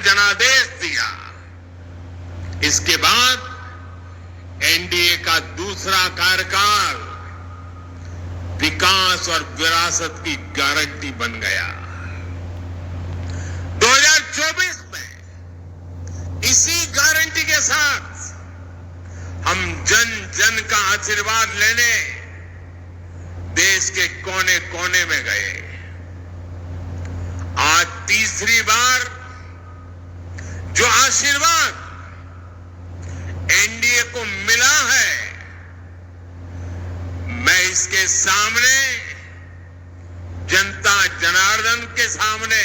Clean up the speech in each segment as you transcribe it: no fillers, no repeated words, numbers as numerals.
जनादेश दिया। इसके बाद एनडीए का दूसरा कार्यकाल विकास और विरासत की गारंटी बन गया। 2024 में इसी गारंटी के साथ हम जन जन का आशीर्वाद लेने देश के कोने कोने में गए। आज तीसरी बार जो आशीर्वाद एनडीए को मिला है, मैं इसके सामने, जनता जनार्दन के सामने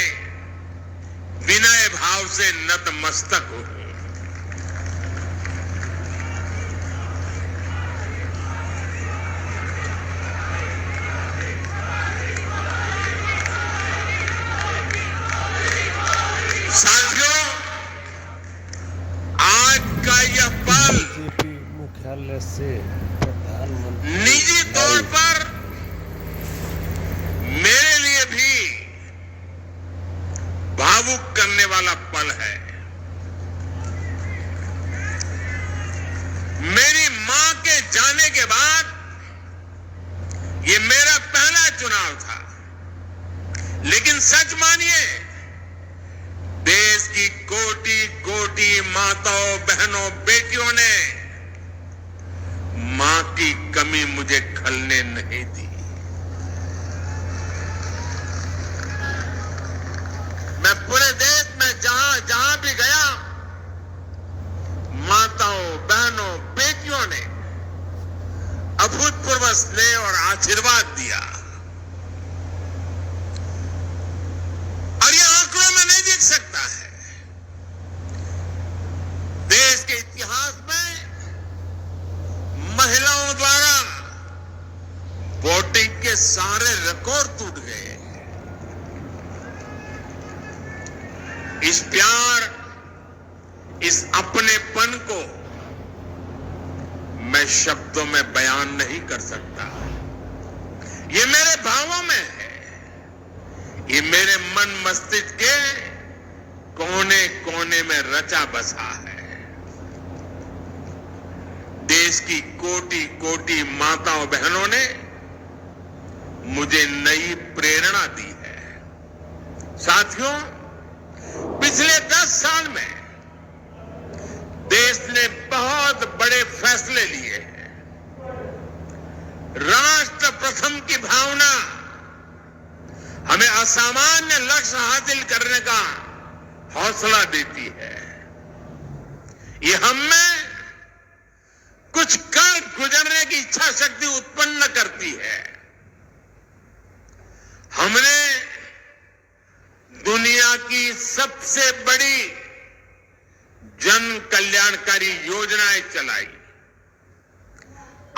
विनय भाव से नतमस्तक हूं। साथियों, आज का यह पल बीजेपी मुख्यालय से प्रधानमंत्री निजी तौर पर मेरे लिए भी भावुक करने वाला पल है। मेरी मां के जाने के बाद ये मेरा पहला चुनाव था, लेकिन सच मानिए, देश की कोटि कोटि माताओं, बहनों, बेटियों ने मां की कमी मुझे खलने नहीं दी। मैं पूरे देश में जहां जहां भी गया, माताओं, बहनों, बेटियों ने अभूतपूर्व स्नेह और आशीर्वाद दिया। और यह आंकड़ों में नहीं दिख सकता है। देश के इतिहास में महिलाओं द्वारा वोटिंग के सारे रिकॉर्ड टूट गए। इस प्यार, इस अपनेपन को मैं शब्दों में बयान नहीं कर सकता। ये मेरे भावों में है। ये मेरे मन मस्तिष्क के कोने कोने में रचा बसा है। देश की कोटि कोटि माताओं, बहनों ने मुझे नई प्रेरणा दी है। साथियों, पिछले 10 साल में देश ने बहुत बड़े फैसले लिए हैं। राष्ट्र प्रथम की भावना हमें असामान्य लक्ष्य हासिल करने का हौसला देती है। ये हम में कुछ कर गुजरने की इच्छा शक्ति उत्पन्न करती है। हमने दुनिया की सबसे बड़ी जन कल्याणकारी योजनाएं चलाई।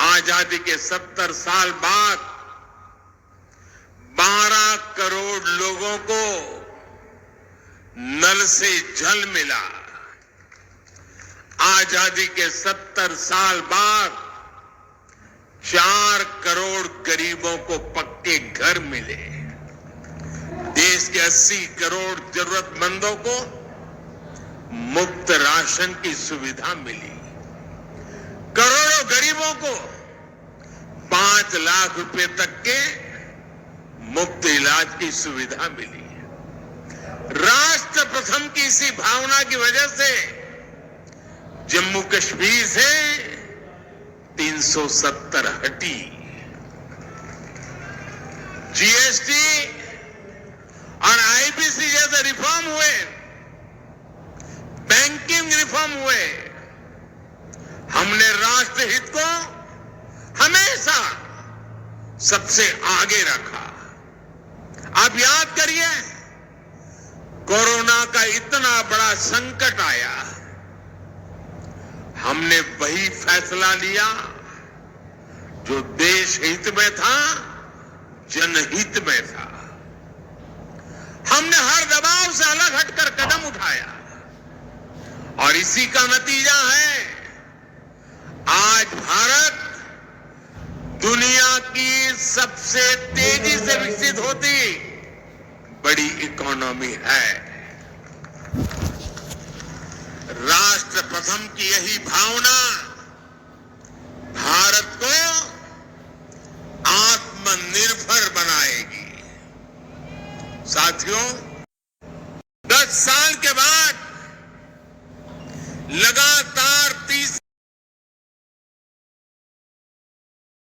आजादी के 70 साल बाद 12 करोड़ लोगों को नल से जल मिला। आजादी के 70 साल बाद 4 करोड़ गरीबों को पक्के घर मिले। देश के 80 करोड़ जरूरतमंदों को मुफ्त राशन की सुविधा मिली। करोड़ों गरीबों को 5 लाख रुपए तक के मुफ्त इलाज की सुविधा मिली। राष्ट्र प्रथम की इसी भावना की वजह से जम्मू कश्मीर से 370 हटी। जीएसटी और आईपीसी जैसे रिफॉर्म हुए, बैंकिंग रिफॉर्म हुए। हमने राष्ट्रहित को हमेशा सबसे आगे रखा। आप याद करिए, कोरोना का इतना बड़ा संकट आया, हमने वही फैसला लिया जो देश हित में था, जनहित में था। हमने हर दबाव से अलग हटकर कदम उठाया और इसी का नतीजा है आज भारत दुनिया की सबसे तेजी से विकसित होती बड़ी इकोनॉमी है। राष्ट्र प्रथम की यही भावना भारत को आत्मनिर्भर बनाएगी। साथियों, 10 साल के बाद लगातार 30